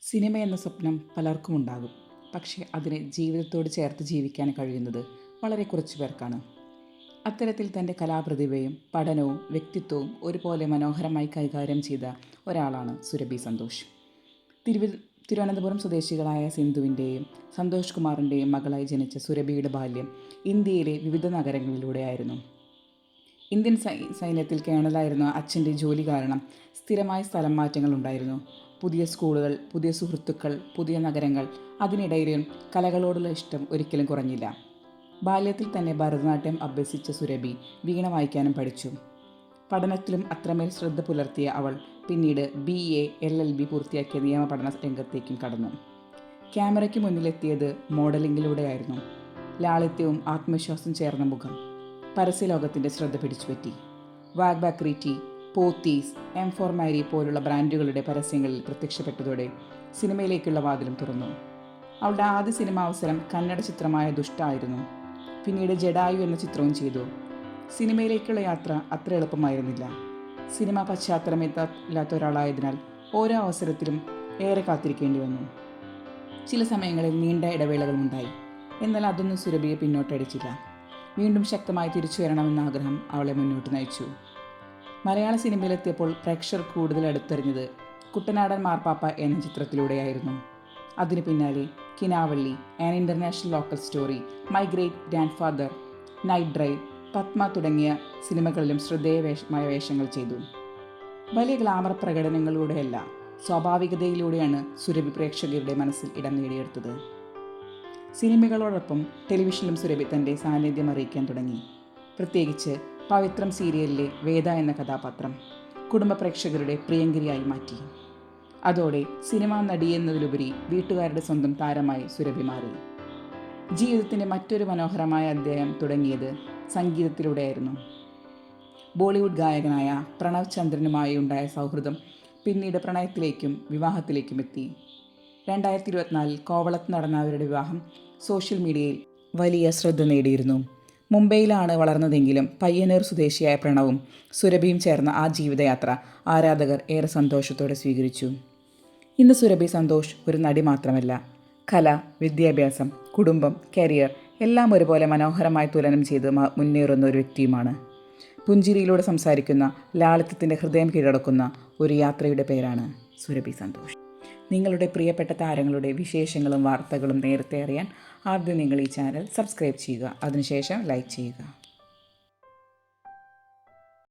Cinema എന്ന സ്വപ്നം പലർക്കും ഉണ്ടാകും. പക്ഷേ അതിനെ ജീവിതത്തോട് ചേർത്ത് ജീവിക്കാൻ കഴിയുന്നത് വളരെ കുറച്ചു പേർക്കാണ്. അത്തരത്തിൽ തൻ്റെ കലാപ്രതിഭയും പഠനവും വ്യക്തിത്വവും ഒരുപോലെ മനോഹരമായി കൈകാര്യം ചെയ്ത ഒരാളാണ് സുരഭി സന്തോഷ്. തിരുവനന്തപുരം സ്വദേശികളായ സിന്ധുവിൻ്റെയും സന്തോഷ് കുമാറിൻ്റെയും മകളായി ജനിച്ച സുരഭിയുടെ ബാല്യം ഇന്ത്യയിലെ വിവിധ നഗരങ്ങളിലൂടെയായിരുന്നു. ഇന്ത്യൻ സൈന്യത്തിൽ കേണലായിരുന്ന അച്ഛൻ്റെ ജോലി കാരണം സ്ഥിരമായ സ്ഥലം മാറ്റങ്ങൾ ഉണ്ടായിരുന്നു. പുതിയ സ്കൂളുകൾ, പുതിയ സുഹൃത്തുക്കൾ, പുതിയ നഗരങ്ങൾ. അതിനിടയിലും കലകളോടുള്ള ഇഷ്ടം ഒരിക്കലും കുറഞ്ഞില്ല. ബാല്യത്തിൽ തന്നെ ഭരതനാട്യം അഭ്യസിച്ച സുരഭി വീണ വായിക്കാനും പഠിച്ചു. പഠനത്തിലും അത്രമേൽ ശ്രദ്ധ പുലർത്തിയ അവൾ പിന്നീട് BA LLB പൂർത്തിയാക്കിയ നിയമപഠന രംഗത്തേക്കും കടന്നു. ക്യാമറയ്ക്ക് മുന്നിലെത്തിയത് മോഡലിങ്ങിലൂടെയായിരുന്നു. ലാളിത്യവും ആത്മവിശ്വാസം ചേർന്ന മുഖം പരസ്യലോകത്തിൻ്റെ ശ്രദ്ധ പിടിച്ചുപറ്റി. വാഗ്ബാക്രി ടീ, പോത്തീസ്, M4 മാരി പോലുള്ള ബ്രാൻഡുകളുടെ പരസ്യങ്ങളിൽ പ്രത്യക്ഷപ്പെട്ടതോടെ സിനിമയിലേക്കുള്ള വാതിലും തുറന്നു. അവളുടെ ആദ്യ സിനിമാ അവസരം കന്നഡ ചിത്രമായ ദുഷ്ട ആയിരുന്നു. പിന്നീട് ജഡായു എന്ന ചിത്രവും ചെയ്തു. സിനിമയിലേക്കുള്ള യാത്ര അത്ര എളുപ്പമായിരുന്നില്ല. സിനിമ പശ്ചാത്തലമില്ലാത്ത ഒരാളായതിനാൽ ഓരോ അവസരത്തിലും ഏറെ കാത്തിരിക്കേണ്ടി വന്നു. ചില സമയങ്ങളിൽ നീണ്ട ഇടവേളകളുണ്ടായി. എന്നാൽ അതൊന്നും സുരഭിയെ പിന്നോട്ടടിച്ചില്ല. വീണ്ടും ശക്തമായി തിരിച്ചു വരണമെന്ന ആഗ്രഹം അവളെ മുന്നോട്ട് നയിച്ചു. മലയാള സിനിമയിലെത്തിയപ്പോൾ പ്രേക്ഷകർ കൂടുതൽ അടുത്തറിഞ്ഞത് കുട്ടനാടൻ മാർപ്പാപ്പ എന്ന ചിത്രത്തിലൂടെയായിരുന്നു. അതിനു പിന്നാലെ Kinavalli, an international local story, my great grandfather, night drive, Padma തുടങ്ങിയ സിനിമകളിലും ശ്രദ്ധേയമായ വേഷങ്ങൾ ചെയ്തു. വലിയ ഗ്ലാമർ പ്രകടനങ്ങളിലൂടെയല്ല, സ്വാഭാവികതയിലൂടെയാണ് സുരഭി പ്രേക്ഷകരുടെ മനസ്സിൽ ഇടം നേടിയെടുത്തത്. സിനിമകളോടൊപ്പം ടെലിവിഷനിലും സുരഭി തൻ്റെ സാന്നിധ്യം അറിയിക്കാൻ തുടങ്ങി. പ്രത്യേകിച്ച് പവിത്രം സീരിയലിലെ വേദ എന്ന കഥാപാത്രം കുടുംബ പ്രേക്ഷകരുടെ പ്രിയങ്കരിയായി മാറ്റി. അതോടെ സിനിമാ നടി എന്നതിലുപരി വീട്ടുകാരുടെ സ്വന്തം താരമായി സുരഭി മാറി. ജീവിതത്തിൻ്റെ മറ്റൊരു മനോഹരമായ അധ്യായം തുടങ്ങിയത് സംഗീതത്തിലൂടെയായിരുന്നു. ബോളിവുഡ് ഗായകനായ പ്രണവ് ചന്ദ്രനുമായി ഉണ്ടായ സൗഹൃദം പിന്നീട് പ്രണയത്തിലേക്കും വിവാഹത്തിലേക്കും എത്തി. 2024 കോവളത്ത് നടന്ന അവരുടെ വിവാഹം സോഷ്യൽ മീഡിയയിൽ വലിയ ശ്രദ്ധ നേടിയിരുന്നു. മുംബൈയിലാണ് വളർന്നതെങ്കിലും പയ്യന്നൂർ സ്വദേശിയായ പ്രണവും സുരഭിയും ചേർന്ന ആ ജീവിതയാത്ര ആരാധകർ ഏറെ സന്തോഷത്തോടെ സ്വീകരിച്ചു. ഇന്ന് സുരഭി സന്തോഷ് ഒരു നടി മാത്രമല്ല, കല, വിദ്യാഭ്യാസം, കുടുംബം, കരിയർ എല്ലാം ഒരുപോലെ മനോഹരമായി തുലനം ചെയ്ത് മുന്നേറുന്ന ഒരു വ്യക്തിയുമാണ്. പുഞ്ചിരിയിലൂടെ സംസാരിക്കുന്ന, ലാളിത്യത്തിൻ്റെ ഹൃദയം കീഴടക്കുന്ന ഒരു യാത്രയുടെ പേരാണ് സുരഭി സന്തോഷ്. നിങ്ങളുടെ പ്രിയപ്പെട്ട താരങ്ങളുടെ വിശേഷങ്ങളും വാർത്തകളും നേരത്തെ അറിയാൻ ആദ്യം നിങ്ങൾ ഈ ചാനൽ സബ്സ്ക്രൈബ് ചെയ്യുക. അതിനുശേഷം ലൈക്ക് ചെയ്യുക.